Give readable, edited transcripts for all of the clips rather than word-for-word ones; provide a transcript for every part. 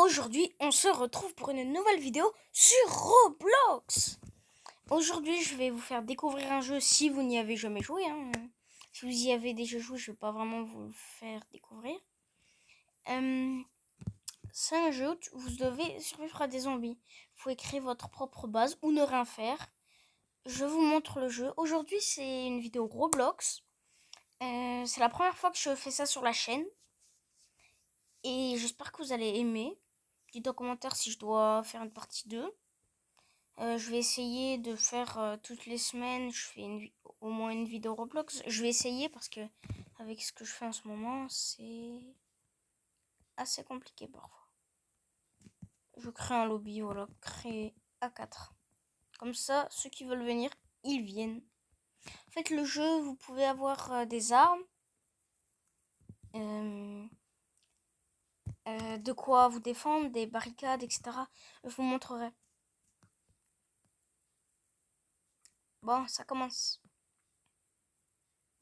Aujourd'hui, on se retrouve pour une nouvelle vidéo sur Roblox. Aujourd'hui, je vais vous faire découvrir un jeu si vous n'y avez jamais joué. Si vous y avez déjà joué, je ne vais pas vraiment vous le faire découvrir. C'est un jeu où vous devez survivre à des zombies. Vous pouvez créer votre propre base ou ne rien faire. Je vous montre le jeu. Aujourd'hui, c'est une vidéo Roblox. C'est la première fois que je fais ça sur la chaîne. Et j'espère que vous allez aimer. Dites en commentaire si je dois faire une partie 2. Je vais essayer de faire toutes les semaines. Je fais au moins une vidéo Roblox. Je vais essayer parce que avec ce que je fais en ce moment, c'est assez compliqué parfois. Je crée un lobby, voilà, créer à 4. Comme ça, ceux qui veulent venir, ils viennent. En fait, le jeu, vous pouvez avoir des armes. De quoi vous défendre, des barricades, etc. Je vous montrerai. Bon, ça commence.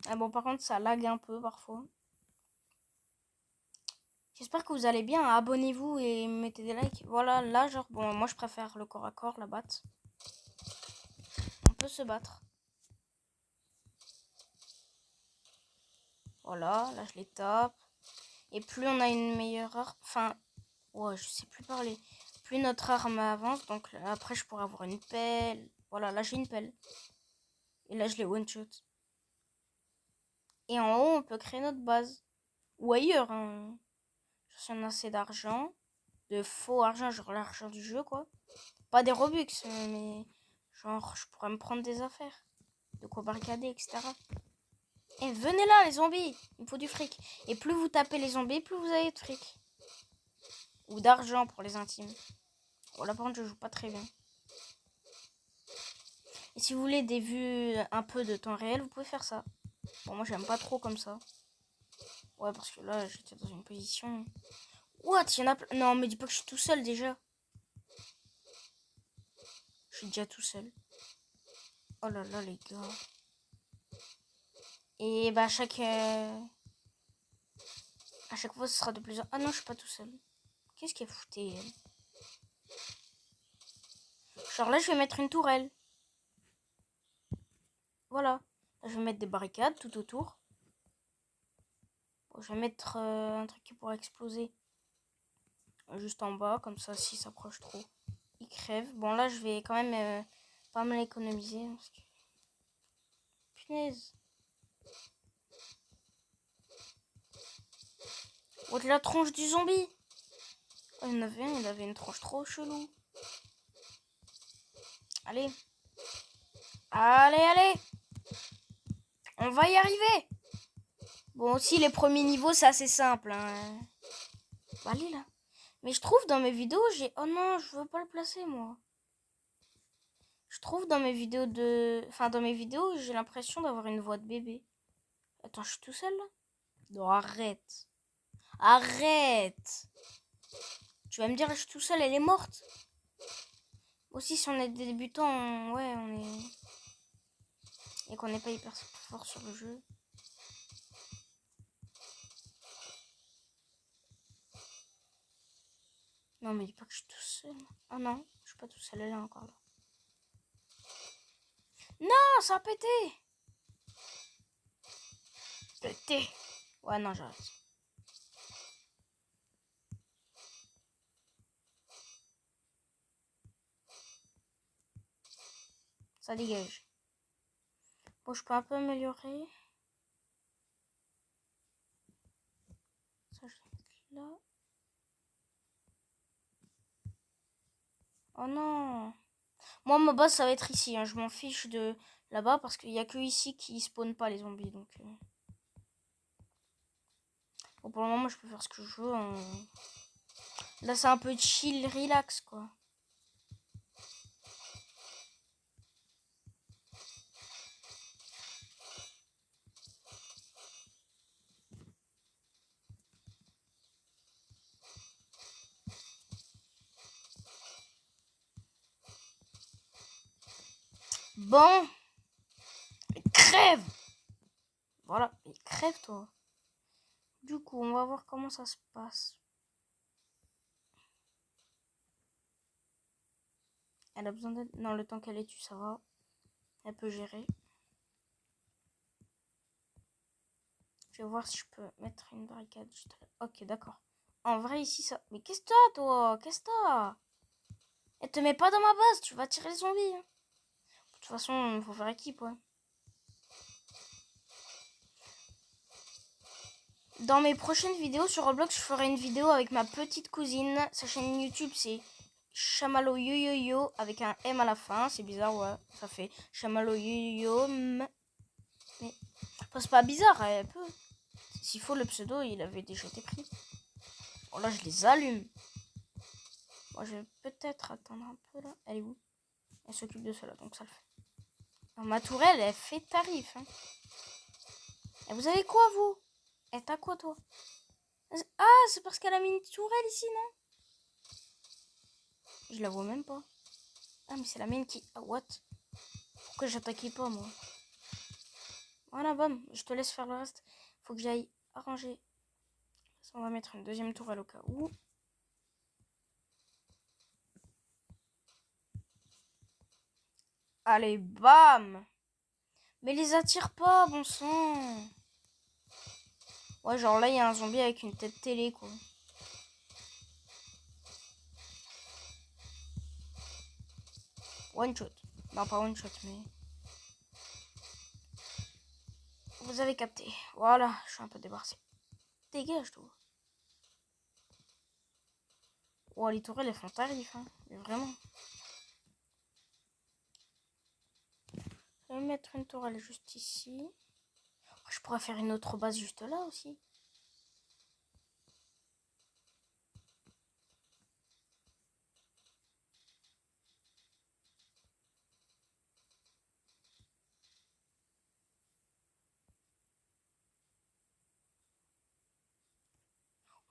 Ah bon, par contre, ça lag un peu parfois. J'espère que vous allez bien. Abonnez-vous et mettez des likes. Voilà, là, genre, bon, moi, je préfère le corps à corps, la batte. On peut se battre. Voilà, là, je les tape. Et plus on a une meilleure arme... Enfin, ouais, je sais plus parler. Plus notre arme avance, donc après, je pourrais avoir une pelle. Voilà, là, j'ai une pelle. Et là, je les one-shot. Et en haut, on peut créer notre base. Ou ailleurs, hein. Si on a assez d'argent. De faux argent, genre l'argent du jeu, quoi. Pas des Robux, mais genre, je pourrais me prendre des affaires. De quoi barricader, etc. Et venez là, les zombies. Il me faut du fric. Et plus vous tapez les zombies, plus vous avez de fric. Ou d'argent pour les intimes. Bon, là, par contre, je joue pas très bien. Et si vous voulez des vues un peu de temps réel, vous pouvez faire ça. Bon, moi, j'aime pas trop comme ça. Ouais, parce que là, j'étais dans une position... What? Il y en a plein. Non, mais dis pas que je suis tout seul, déjà. Je suis déjà tout seul. Oh là là, les gars. Et bah, à chaque fois, ce sera de plus en... Ah non, je suis pas tout seul. Qu'est-ce qu'elle foutait, elle? Genre là, je vais mettre une tourelle. Voilà. Là, je vais mettre des barricades tout autour. Bon, je vais mettre un truc qui pourra exploser. Juste en bas, comme ça, s'il s'approche trop, il crève. Bon, là, je vais quand même pas mal économiser. Parce que... Punaise. Oh, de la tronche du zombie. Oh, il y en avait un, il avait une tronche trop chelou. Allez. Allez, allez. On va y arriver. Bon, aussi, les premiers niveaux, c'est assez simple. Hein. Bah, allez, là. Mais je trouve dans mes vidéos, j'ai... Oh non, je veux pas le placer, moi. Je trouve dans mes vidéos de... Enfin, dans mes vidéos, j'ai l'impression d'avoir une voix de bébé. Attends, je suis tout seul, là? Non, arrête. Arrête. Tu vas me dire, je suis tout seul, elle est morte. Aussi, si on est des débutants, ouais, on est... Et qu'on n'est pas hyper fort sur le jeu. Non, mais dis pas que je suis tout seul. Ah non, je suis pas tout seul, elle est encore là. Non, ça a pété. Pété. Ouais, non, j'arrête. Ça dégage. Bon, je peux un peu améliorer. Ça, je vais mettre là. Oh non. Moi, ma base, ça va être ici. Hein. Je m'en fiche de là-bas parce qu'il n'y a que ici qui spawnent pas les zombies. Donc, bon, pour le moment, je peux faire ce que je veux. Hein. Là, c'est un peu chill, relax, quoi. Bon. Crève. Voilà. Et crève, toi. Du coup, on va voir comment ça se passe. Elle a besoin d'aide. Non, le temps qu'elle est tue, ça va. Elle peut gérer. Je vais voir si je peux mettre une barricade juste là. Ok, d'accord. En vrai, ici, ça... Mais qu'est-ce que t'as, toi? Qu'est-ce que t'as? Elle te met pas dans ma base, tu vas tirer les zombies. Hein. De toute façon, il faut faire équipe, ouais. Dans mes prochaines vidéos sur Roblox, je ferai une vidéo avec ma petite cousine. Sa chaîne YouTube, c'est Chamallow Yo Yo Yo avec un M à la fin. C'est bizarre, ouais. Ça fait Chamallow Yo Yo Yo. Mais enfin, c'est pas bizarre, elle peut. S'il faut, le pseudo, il avait déjà été pris. Bon, là, je les allume. Bon, je vais peut-être attendre un peu, là. Elle est où? Elle s'occupe de cela, donc ça le fait. Alors, ma tourelle, elle fait tarif. Hein. Et vous avez quoi, vous? Et t'as quoi, toi? Ah, c'est parce qu'elle a mis une tourelle ici, non? Je la vois même pas. Ah, mais c'est la mienne qui... Ah, what? Pourquoi j'attaquais pas, moi? Voilà, bam. Je te laisse faire le reste. Faut que j'aille arranger. On va mettre une deuxième tourelle au cas où. Allez, bam! Mais les attire pas, bon sang! Ouais, genre là, il y a un zombie avec une tête télé, quoi. One shot. Non, pas one shot, mais... Vous avez capté. Voilà, je suis un peu débarrassé. Dégage, toi. Oh, les tourelles, elles font tarif, hein. Mais vraiment. Je vais mettre une tourelle juste ici. Je pourrais faire une autre base juste là aussi.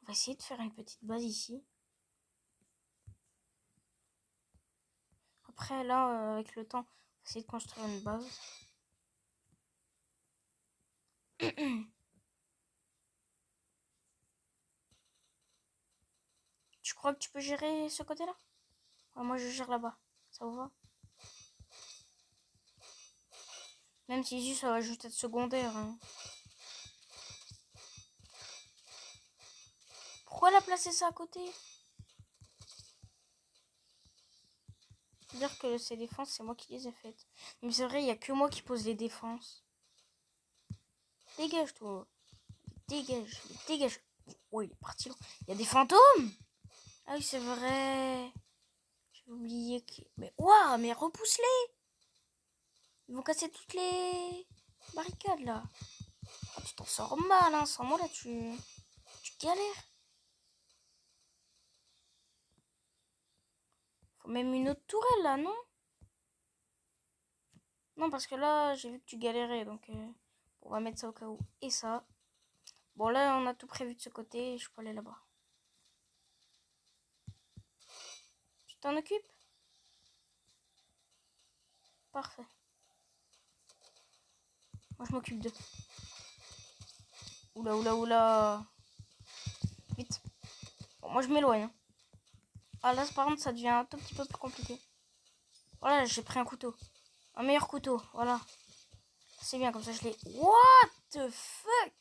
On va essayer de faire une petite base ici. Après, là, avec le temps, on va essayer de construire une base. Tu crois que tu peux gérer ce côté-là? Ouais, moi, je gère là-bas. Ça vous va? Même si ici, ça va juste être secondaire. Hein. Pourquoi elle a placé ça à côté? Dire que ces défenses, c'est moi qui les ai faites. Mais c'est vrai, il n'y a que moi qui pose les défenses. Dégage, toi. Dégage, dégage. Oh, il est parti. Il y a des fantômes. Ah oui, c'est vrai. J'ai oublié que... Mais waouh, mais repousse-les. Ils vont casser toutes les barricades, là. Oh, tu t'en sors mal, hein. Sans moi, là, tu galères. Faut même une autre tourelle, là, non? Non, parce que là, j'ai vu que tu galérais, donc... on va mettre ça au cas où. Et ça. Bon, là, on a tout prévu de ce côté. Je peux aller là-bas. Tu t'en occupes? Parfait. Moi, je m'occupe d'eux. Oula, oula, oula. Vite. Bon, moi, je m'éloigne. Hein. Ah, là, par contre, ça devient un tout petit peu plus compliqué. Voilà, j'ai pris un couteau. Un meilleur couteau, voilà. C'est bien, comme ça, je l'ai... What the fuck?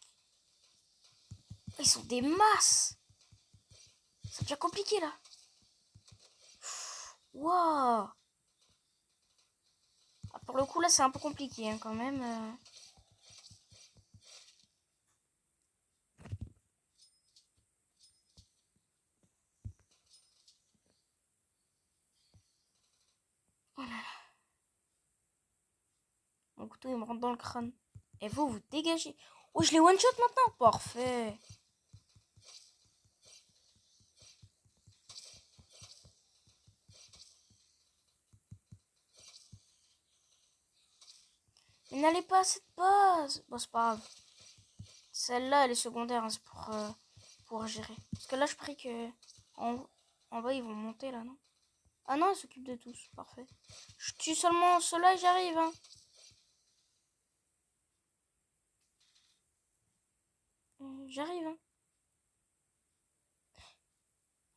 Ils sont des masses. Ça devient compliqué, là. Waouh. Ah, pour le coup, là, c'est un peu compliqué, hein, quand même. Oh là là. Mon couteau, il me rentre dans le crâne. Et vous, vous dégagez. Oh, je l'ai one-shot maintenant. Parfait. Mais n'allez pas à cette base. Bon, c'est pas grave. Celle-là, elle est secondaire. Hein, c'est pour gérer. Parce que là, je prie que... En bas, ils vont monter, là, non? Ah non, elle s'occupe de tous. Parfait. Je tue seulement ceux-là et j'arrive, hein. J'arrive, hein.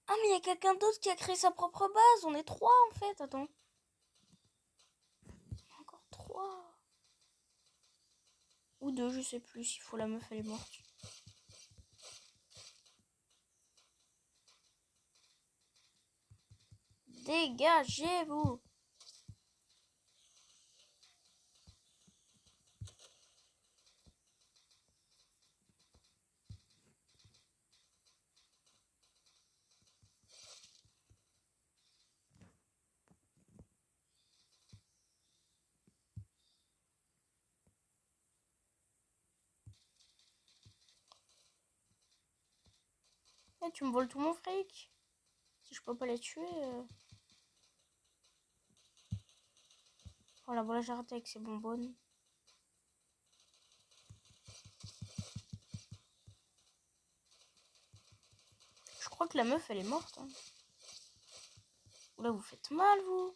Ah, mais il y a quelqu'un d'autre qui a créé sa propre base. On est trois, en fait. Attends. 3. Ou 2, je sais plus s'il faut la meuf, elle est morte. Dégagez-vous! Eh, tu me voles tout mon fric. Si je peux pas les tuer. Voilà, voilà, j'ai arrêté avec ces bonbonnes. Je crois que la meuf, elle est morte. Hein. Là, vous faites mal, vous.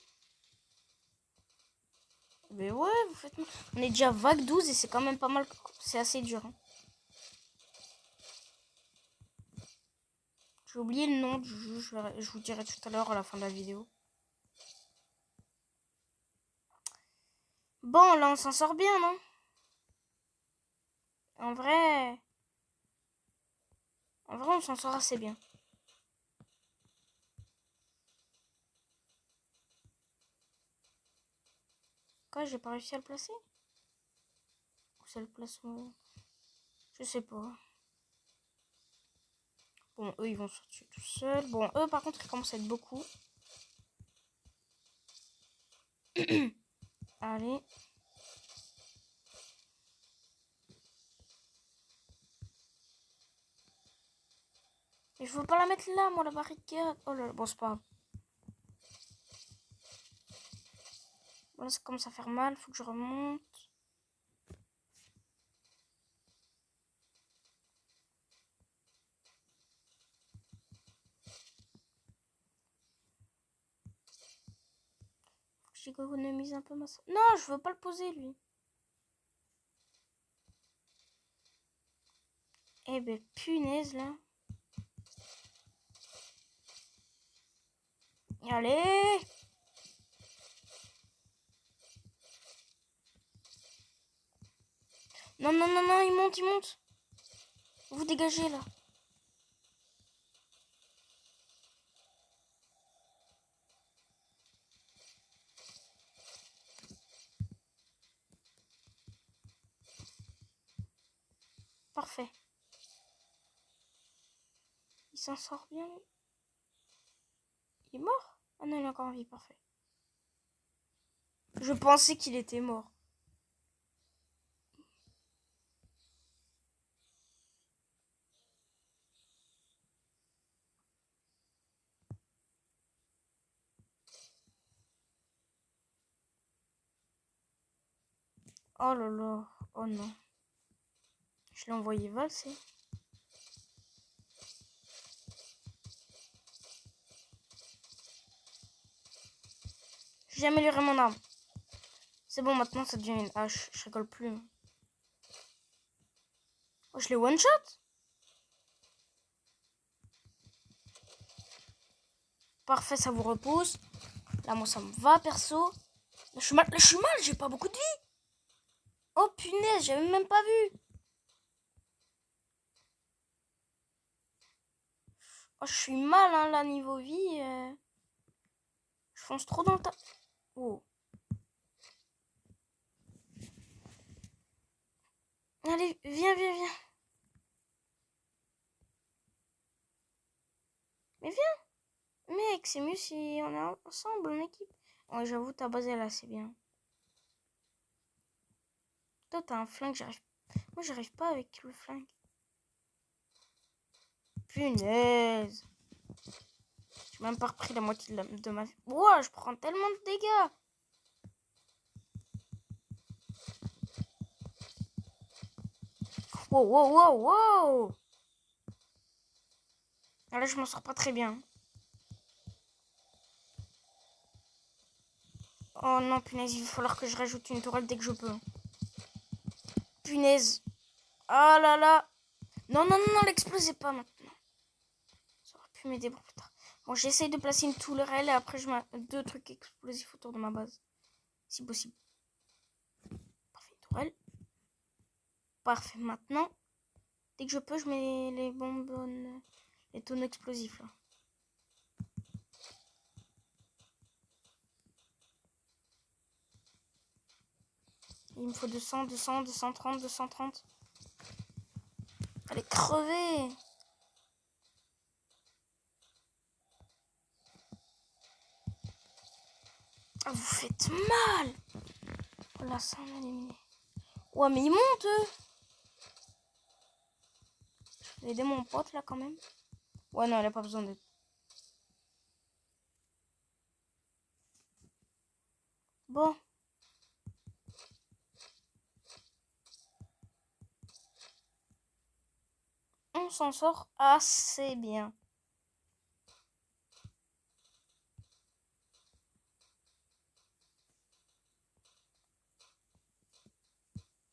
Mais ouais, vous faites mal. On est déjà vague 12 et c'est quand même pas mal. C'est assez dur. Hein. J'ai oublié le nom du jeu. Je vous dirai tout à l'heure à la fin de la vidéo. Bon, là, on s'en sort bien, non? En vrai, on s'en sort assez bien. Quoi, j'ai pas réussi à le placer? Ou c'est le placement? Je sais pas. Bon, eux, ils vont se tuer tout seuls. Bon, eux, par contre, ils commencent à être beaucoup. Allez. Mais je veux pas la mettre là, moi, la barricade. Oh là là, bon, c'est pas grave. Bon, là, ça commence à faire mal. Faut que je remonte. Faut que j'économise un peu ma... Non, je veux pas le poser, lui. Eh ben, punaise, là. Allez! Non, non, non, non, il monte, il monte. Vous dégagez, là. Parfait. Il s'en sort bien, lui. Il est mort? Ah non, il est encore en vie, parfait. Je pensais qu'il était mort. Oh là là. Oh non. Je l'ai envoyé valser. J'ai amélioré mon arme. C'est bon, maintenant ça devient une hache. Je rigole plus. Oh, je l'ai one shot. Parfait, ça vous repousse. Là, moi, ça me va, perso. Là, je suis mal, j'ai pas beaucoup de vie. Oh, punaise, j'avais même pas vu. Oh, je suis mal, hein, là, niveau vie. Je fonce trop dans le tas. Oh. Allez, viens, viens, viens. Mais viens. Mec, c'est mieux si on est ensemble, en équipe. Ouais, j'avoue, ta base, elle est assez bien. Toi, t'as un flingue, j'arrive. Moi, j'arrive pas avec le flingue. Punaise. J'ai même pas repris la moitié de ma vie. Ouah, je prends tellement de dégâts. Wow, wow, wow, wow. Là, je m'en sors pas très bien. Oh non, punaise, il va falloir que je rajoute une tourelle dès que je peux. Punaise. Ah là là. Non, non, non, non, l'explosez pas maintenant. Ça aurait pu m'aider pour plus tard. Bon, j'essaye de placer une tourelle et après je mets 2 trucs explosifs autour de ma base. Si possible. naturel. Parfait. Maintenant, dès que je peux, je mets les bonbonnes, les tonneaux explosifs là. Il me faut 200, 200, 230, 230. Allez, crever! Ah, vous faites mal! Oh là, ça m'a éliminé. Ouais, mais il monte, eux! Je vais aider mon pote là quand même. Ouais, non, elle a pas besoin d'aide. Bon. On s'en sort assez bien.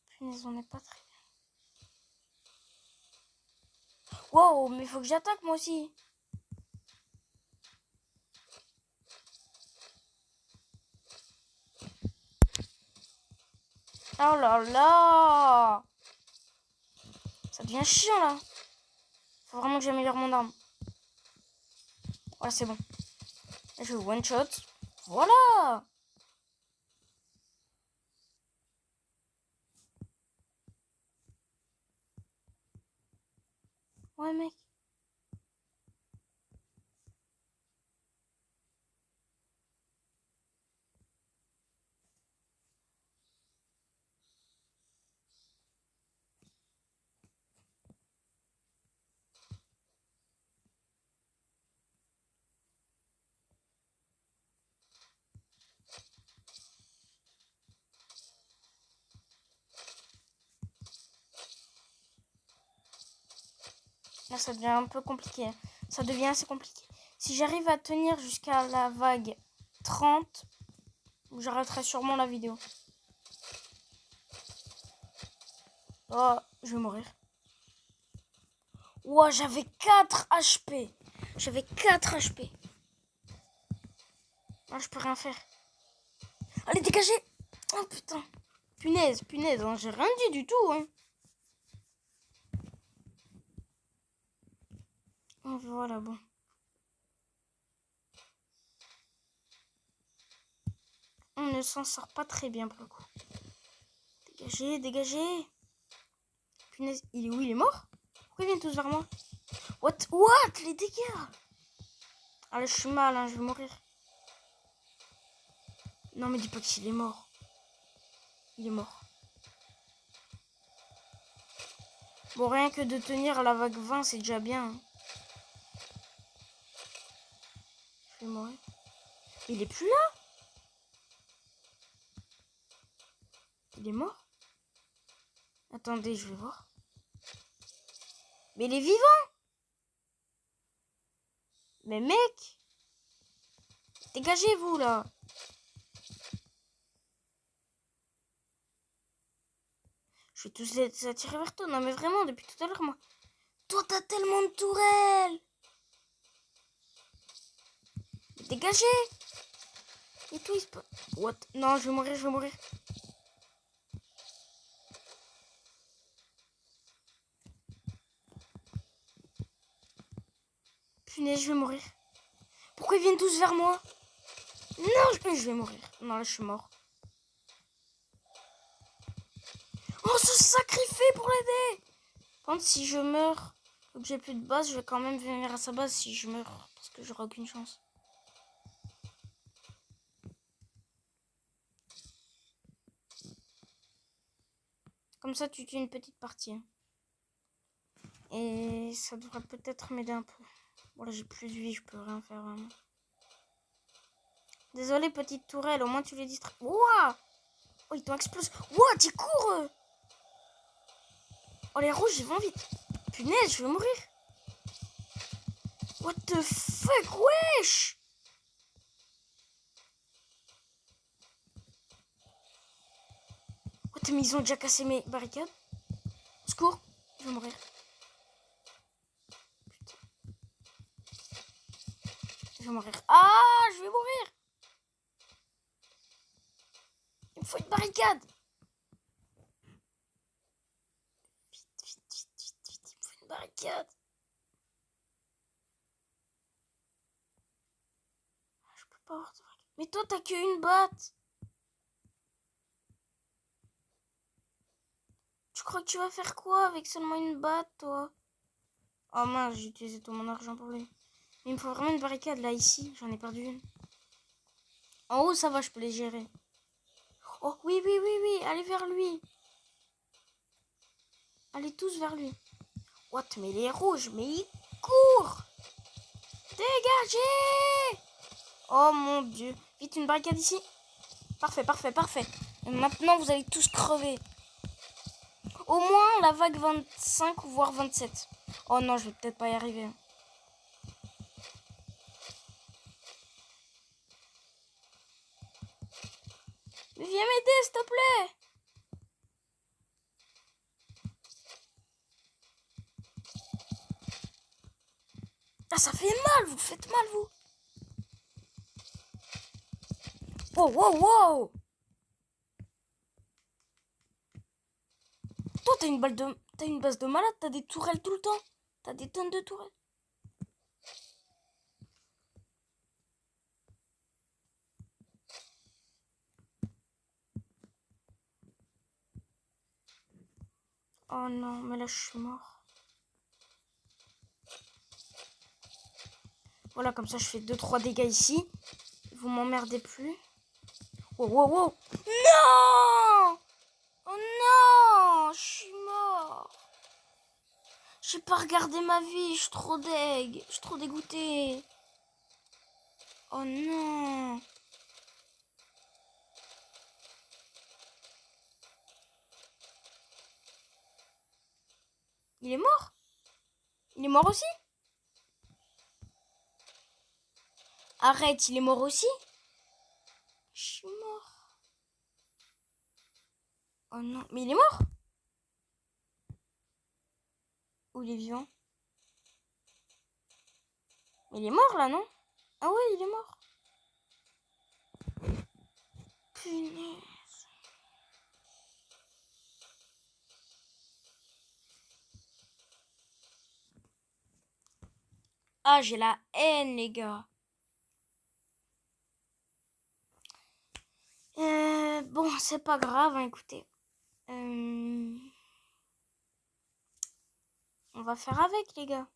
Punaise, on n'est pas très bien. Wow, mais il faut que j'attaque moi aussi. Oh là là! Ça devient chiant là. Faut vraiment que j'améliore mon arme. Voilà, c'est bon. Là, je one shot. Voilà! Ouais, mec. Là, ça devient un peu compliqué. Ça devient assez compliqué. Si j'arrive à tenir jusqu'à la vague 30, j'arrêterai sûrement la vidéo. Oh, je vais mourir. Ouah, j'avais 4 HP. J'avais 4 HP. Là, je peux rien faire. Allez, dégagez. Oh, putain. Punaise, punaise. Hein, j'ai rien dit du tout. Hein. Oh, voilà, bon. On ne s'en sort pas très bien pour le coup. Dégagez, dégagez. Punaise, il est où? Il est mort? Pourquoi ils viennent tous vers moi? What? Les dégâts! Ah là, je suis mal, hein, je vais mourir. Non, mais dis pas qu'il est mort. Il est mort. Bon, rien que de tenir la vague 20, c'est déjà bien. Hein. Je vais mourir. Il est plus là? Il est mort? Attendez, je vais voir. Mais il est vivant! Mais mec! Dégagez-vous, là! Je vais tous les attirer vers toi. Non, mais vraiment, depuis tout à l'heure, moi. Toi, t'as tellement de tourelles! Dégagez! Et tout, il se peut. What? Non, je vais mourir, je vais mourir. Punaise, je vais mourir. Pourquoi ils viennent tous vers moi? Non, je vais mourir. Non, là, je suis mort. On se sacrifie pour l'aider. Par contre, si je meurs ou que j'ai plus de base, je vais quand même venir à sa base si je meurs. Parce que j'aurai aucune chance. Comme ça, tu tues une petite partie. Et ça devrait peut-être m'aider un peu. Bon, là, j'ai plus de vie, je peux rien faire vraiment. Désolé, petite tourelle, au moins tu les distrais. Ouah! Oh, ils t'ont explosé. Ouah, tu cours! Oh, les rouges, ils vont vite. Punaise, je vais mourir. What the fuck, wesh! What, mais ils ont déjà cassé mes barricades. Au secours, je vais mourir. Putain. Je vais mourir. Ah, je vais mourir! Il me faut une barricade! barricade. Je peux pas avoir de barricade. Mais toi, t'as qu'une batte. Tu crois que tu vas faire quoi avec seulement une batte, toi? Oh mince, j'ai utilisé tout mon argent pour lui. Mais il me faut vraiment une barricade, là, ici. J'en ai perdu une. En haut, ça va, je peux les gérer. Oh, oui, oui, oui, oui. Allez vers lui. Allez tous vers lui. What? Mais il est rouge, mais il court. Dégagez! Oh mon Dieu. Vite, une barricade ici. Parfait, parfait, parfait. Et maintenant, vous allez tous crever. Au moins la vague 25 ou voire 27. Oh non, je vais peut-être pas y arriver. Mais viens m'aider, s'il te plaît. Ah, ça fait mal, vous faites mal, vous. Wow, wow, wow. Toi, t'as une base de malade, t'as des tourelles tout le temps. T'as des tonnes de tourelles. Oh non, mais là, je suis mort. Voilà, comme ça, je fais 2-3 dégâts ici. Vous m'emmerdez plus. Wow, wow, wow. Non! Oh non! Je suis mort. J'ai pas regardé ma vie, je suis trop deg. Je suis trop dégoûtée. Oh non! Il est mort? Il est mort aussi? Arrête, il est mort aussi? Je suis mort. Oh non, mais il est mort? Ou il est vivant? Mais il est mort là, non? Ah ouais, il est mort. Punaise. Ah, j'ai la haine, les gars. Bon, c'est pas grave, hein, écoutez. On va faire avec, les gars.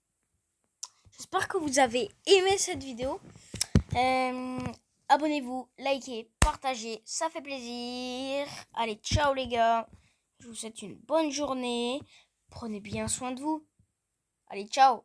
J'espère que vous avez aimé cette vidéo. Abonnez-vous, likez, partagez, ça fait plaisir. Allez, ciao les gars. Je vous souhaite une bonne journée. Prenez bien soin de vous. Allez, ciao.